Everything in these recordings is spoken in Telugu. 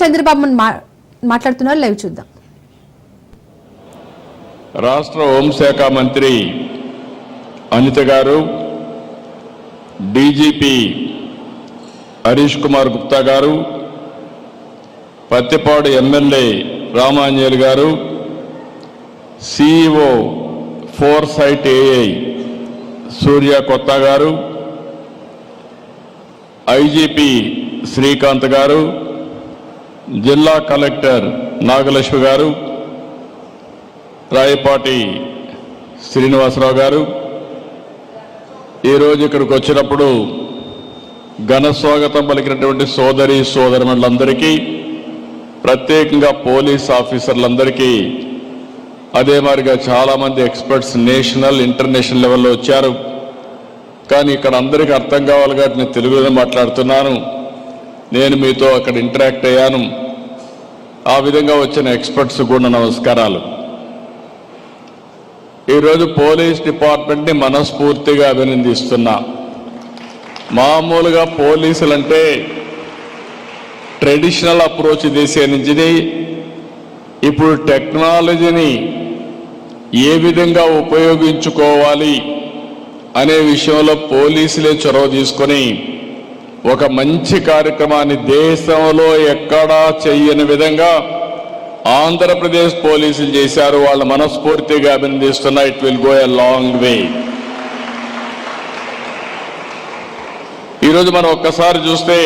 చంద్రబాబు మాట్లాడుతున్నారు. లైవ్ చూద్దాం. రాష్ట్ర హోంశాఖ మంత్రి అనిత గారు, డీజీపీ హరీష్ కుమార్ గుప్తా గారు, పత్తిపాడు ఎమ్మెల్యే రామాంజనేయులు గారు, సిఇఓ ఫోర్సైట్ ఏఐ సూర్య కొత్త గారు, ఐజీపీ శ్రీకాంత్ గారు, జిల్లా కలెక్టర్ నాగలక్ష్మి గారు, రాయపాటి శ్రీనివాసరావు గారు, ఈరోజు ఇక్కడికి వచ్చినప్పుడు ఘన స్వాగతం పలికినటువంటి సోదరి సోదరులందరికీ, ప్రత్యేకంగా పోలీస్ ఆఫీసర్లందరికీ, అదే మాదిరిగా చాలామంది ఎక్స్పర్ట్స్ నేషనల్ ఇంటర్నేషనల్ లెవెల్లో వచ్చారు. కానీ ఇక్కడ అందరికీ అర్థం కావాలి కాబట్టి నేను తెలుగులో మాట్లాడుతున్నాను. నేను మీతో అక్కడ ఇంటరాక్ట్ అయ్యాను. ఆ విధంగా వచ్చిన ఎక్స్పర్ట్స్ కూడా నమస్కారాలు. ఈరోజు పోలీస్ డిపార్ట్మెంట్ని మనస్ఫూర్తిగా అభినందిస్తున్నా. మామూలుగా పోలీసులంటే ట్రెడిషనల్ అప్రోచ్ చేసే నుంచి ఇప్పుడు టెక్నాలజీని ఏ విధంగా ఉపయోగించుకోవాలి అనే విషయంలో పోలీసులే చొరవ తీసుకొని ఒక మంచి కార్యక్రమాన్ని దేశంలో ఎక్కడా చెయ్యని విధంగా ఆంధ్రప్రదేశ్ పోలీసులు చేశారు. వాళ్ళ మనస్ఫూర్తిగా అభినందిస్తున్నా. It will go a long way. ఈరోజు మనం ఒక్కసారి చూస్తే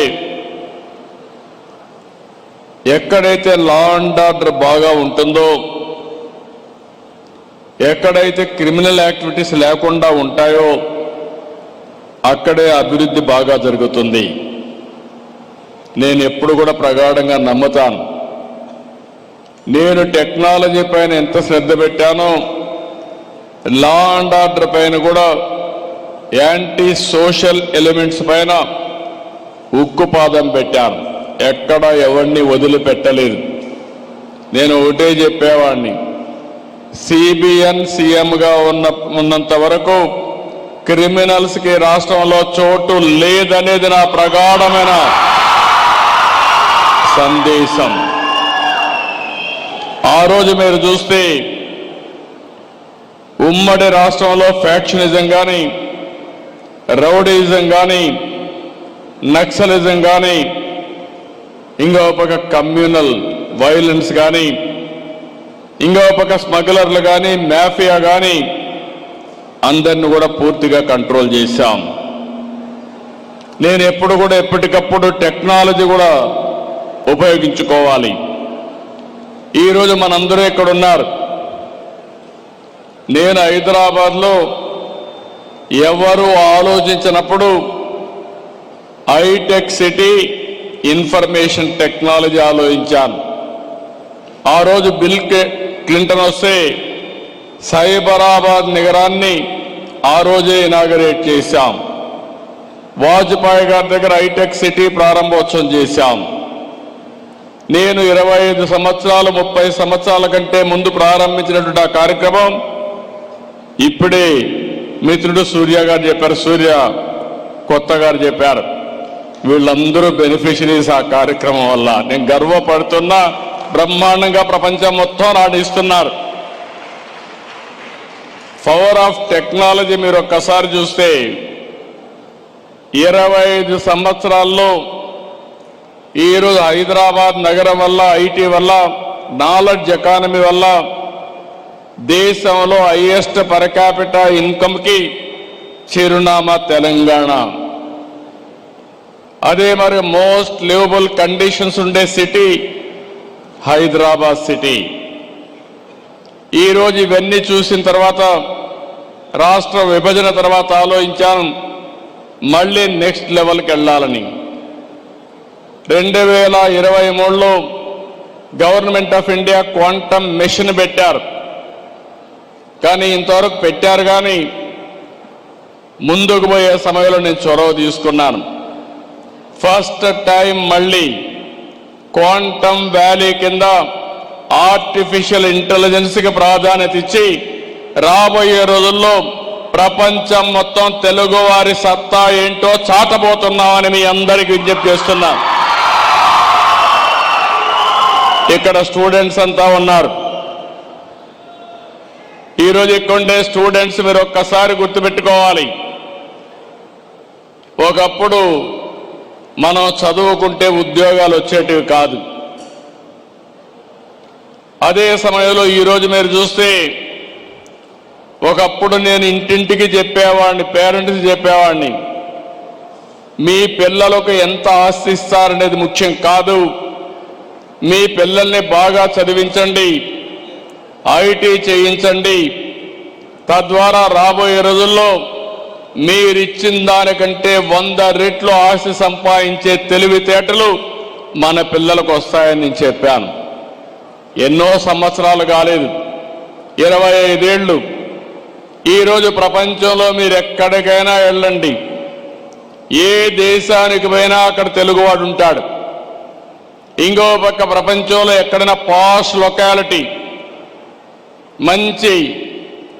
ఎక్కడైతే లా అండ్ ఆర్డర్ బాగా ఉంటుందో, ఎక్కడైతే క్రిమినల్ యాక్టివిటీస్ లేకుండా ఉంటాయో అక్కడే అభివృద్ధి బాగా జరుగుతుంది. నేను ఎప్పుడు కూడా ప్రగాఢంగా నమ్ముతాను. నేను టెక్నాలజీ పైన ఎంత శ్రద్ధ పెట్టానో లా అండ్ ఆర్డర్ పైన కూడా, యాంటీ సోషల్ ఎలిమెంట్స్ పైన ఉక్కుపాదం పెట్టాను. ఎక్కడ ఎవరిని వదిలిపెట్టలేదు. నేను ఒకటే చెప్పేవాడిని, సిబిఎన్ సీఎంగా ఉన్నంత వరకు క్రిమినల్స్కి రాష్ట్రంలో చోటు లేదనేది నా ప్రగాఢమైన సందేశం. ఆ రోజు మీరు చూస్తే ఉమ్మడి రాష్ట్రంలో ఫ్యాక్షనిజం కానీ, రౌడీజం కానీ, నక్సలిజం కానీ, ఇంకో పక్క కమ్యూనల్ వైలెన్స్ కానీ, ఇంకో పక్క స్మగ్లర్లు కానీ, మాఫియా కానీ, అందరిని కూడా పూర్తిగా కంట్రోల్ చేశాం. నేను ఎప్పుడు కూడా ఎప్పటికప్పుడు టెక్నాలజీ కూడా ఉపయోగించుకోవాలి. ఈరోజు మనందరూ ఇక్కడ ఉన్నారు. నేను హైదరాబాద్లో ఎవరు ఆలోచించినప్పుడు హైటెక్ సిటీ ఇన్ఫర్మేషన్ టెక్నాలజీ ఆలోచించాను. ఆ రోజు బిల్ క్లింటన్ వస్తే సైబరాబాద్ నగరాన్ని ఆ రోజే ఇనాగరేట్ చేశాం. వాజ్పేయి గారి దగ్గర హైటెక్ సిటీ ప్రారంభోత్సవం చేశాం. నేను 25 సంవత్సరాలు 30 సంవత్సరాల కంటే ముందు ప్రారంభించినటువంటి ఆ కార్యక్రమం ఇప్పుడే మిత్రుడు సూర్య గారు చెప్పారు, సూర్య కొత్త గారు చెప్పారు. వీళ్ళందరూ బెనిఫిషరీస్ ఆ కార్యక్రమం వల్ల. నేను గర్వపడుతున్నా. బ్రహ్మాండంగా ప్రపంచం మొత్తం రాణిస్తున్నారు. పవర్ ఆఫ్ టెక్నాలజీ మీరు ఒక్కసారి చూస్తే 25 సంవత్సరాల్లో ఈరోజు హైదరాబాద్ నగరం వల్ల, ఐటీ వల్ల, నాలెడ్జ్ ఎకానమీ వల్ల దేశంలో హైయెస్ట్ పర్ క్యాపిటా ఇన్కమ్కి చిరునామా తెలంగాణ. అదే మరి మోస్ట్ లివబుల్ కండిషన్స్ ఉండే సిటీ హైదరాబాద్ సిటీ. ఈరోజు ఇవన్నీ చూసిన తర్వాత, రాష్ట్ర విభజన తర్వాత ఆలోచించాను మళ్ళీ నెక్స్ట్ లెవెల్కి వెళ్ళాలని. 2023లో government of India quantum mission పెట్టారు. కానీ ఇంతవరకు పెట్టారు కానీ ముందుకు పోయే సమయంలో నేను చొరవ తీసుకున్నాను. ఫస్ట్ టైం మళ్ళీ క్వాంటమ్ వ్యాలీ కింద ఆర్టిఫిషియల్ ఇంటెలిజెన్స్కి ప్రాధాన్యత ఇచ్చి రాబోయే రోజుల్లో ప్రపంచం మొత్తం తెలుగు వారి సత్తా ఏంటో చాటబోతున్నామని మీ అందరికీ విజ్ఞప్తి చేస్తున్నా. ఇక్కడ స్టూడెంట్స్ అంతా ఉన్నారు. ఈరోజు ఇక్కడ ఉండే స్టూడెంట్స్ మీరు ఒక్కసారి గుర్తుపెట్టుకోవాలి. ఒకప్పుడు మనం చదువుకుంటే ఉద్యోగాలు వచ్చేటివి కాదు. అదే సమయంలో ఈరోజు మీరు చూస్తే ఒకప్పుడు నేను ఇంటింటికి చెప్పేవాడిని, పేరెంట్స్ చెప్పేవాడిని, మీ పిల్లలకు ఎంత ఆస్తి ఇస్తారనేది ముఖ్యం కాదు, మీ పిల్లల్ని బాగా చదివించండి, ఐటీ చేయించండి, తద్వారా రాబోయే రోజుల్లో మీరిచ్చిన దానికంటే 100 రెట్లు ఆస్తి సంపాదించే తెలివితేటలు మన పిల్లలకు వస్తాయని నేను చెప్పాను. ఎన్నో సంవత్సరాలు కాలేదు, 25 ఏళ్ళు. ఈరోజు ప్రపంచంలో మీరు ఎక్కడికైనా వెళ్ళండి, ఏ దేశానికి పోయినా అక్కడ తెలుగువాడు ఉంటాడు. ఇంకో పక్క ప్రపంచంలో ఎక్కడైనా పాష్ లొకాలిటీ, మంచి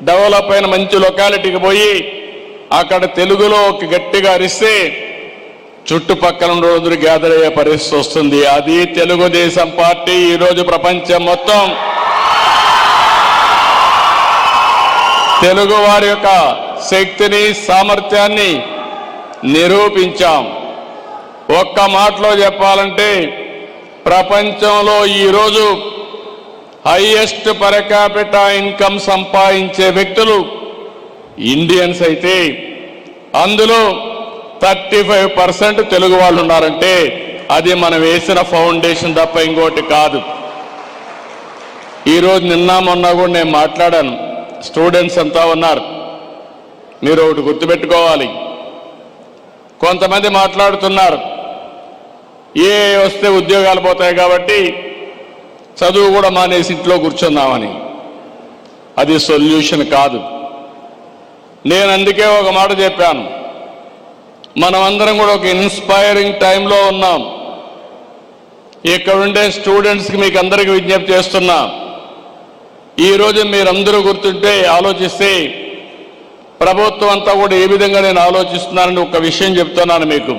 డెవలప్ అయిన మంచి లొకాలిటీకి పోయి అక్కడ తెలుగులో గట్టిగా అరిస్తే చుట్టుపక్కల రోజులు గ్యాదర్ అయ్యే పరిస్థితి వస్తుంది. అది తెలుగుదేశం పార్టీ ఈరోజు ప్రపంచం మొత్తం తెలుగు వారి యొక్క శక్తిని, సామర్థ్యాన్ని నిరూపించాం. ఒక్క మాటలో చెప్పాలంటే ప్రపంచంలో ఈరోజు హైయెస్ట్ పర్ క్యాపిటా ఇన్కమ్ సంపాదించే వ్యక్తులు ఇండియన్స్ అయితే అందులో 35% తెలుగు వాళ్ళు ఉన్నారంటే అది మనం వేసిన ఫౌండేషన్ తప్ప ఇంకోటి కాదు. ఈరోజు నిన్న మొన్న కూడా నేను మాట్లాడాను, స్టూడెంట్స్ అంతా ఉన్నారు. మీరు ఒకటి గుర్తుపెట్టుకోవాలి, కొంతమంది మాట్లాడుతున్నారు ఏ వస్తే ఉద్యోగాలు పోతాయి కాబట్టి చదువు కూడా మానేసి ఇంట్లో కూర్చున్నామని. అది సొల్యూషన్ కాదు. నేను అందుకే ఒక మాట చెప్పాను, మనమందరం కూడా ఒక ఇన్స్పైరింగ్ టైంలో ఉన్నాం. ఇక్కడ ఉండే స్టూడెంట్స్కి మీకు అందరికీ విజ్ఞప్తి చేస్తున్నా, ఈరోజు మీరందరూ గుర్తుంటే ఆలోచిస్తే ప్రభుత్వం అంతా కూడా ఏ విధంగా నేను ఆలోచిస్తున్నానని ఒక విషయం చెప్తున్నాను మీకు.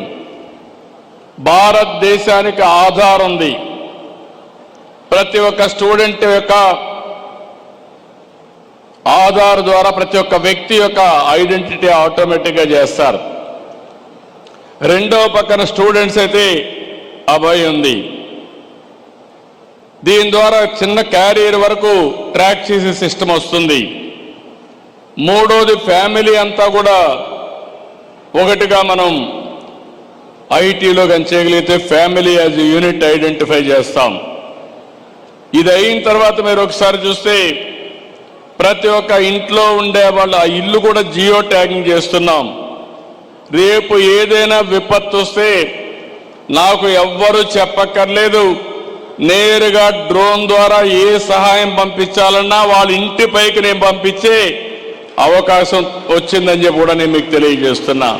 భారతదేశానికి ఆధార్ ఉంది. ప్రతి ఒక్క స్టూడెంట్ యొక్క ఆధార్ ద్వారా ప్రతి ఒక్క వ్యక్తి యొక్క ఐడెంటిటీ ఆటోమేటిక్గా చేస్తారు. రెండో పక్కన స్టూడెంట్స్ అయితే అభయ్ ఉంది. దీని ద్వారా చిన్న క్యారియర్ వరకు ట్రాక్ చేసే సిస్టమ్ వస్తుంది. మూడోది ఫ్యామిలీ అంతా కూడా ఒకటిగా మనం ఐటీలో కానీ చేయగలిగితే ఫ్యామిలీ యాజ్ యూనిట్ ఐడెంటిఫై చేస్తాం. ఇది అయిన తర్వాత మీరు ఒకసారి చూస్తే ప్రతి ఒక్క ఇంట్లో ఉండే వాళ్ళ ఆ ఇల్లు కూడా జియో ట్యాగింగ్ చేస్తున్నాం. రేపు ఏదైనా విపత్తు వస్తే నాకు ఎవ్వరూ చెప్పక్కర్లేదు, నేరుగా డ్రోన్ ద్వారా ఏ సహాయం పంపించాలన్నా వాళ్ళ ఇంటి పైకి నేను పంపించే అవకాశం వచ్చిందని చెప్పి కూడా నేను మీకు తెలియజేస్తున్నా.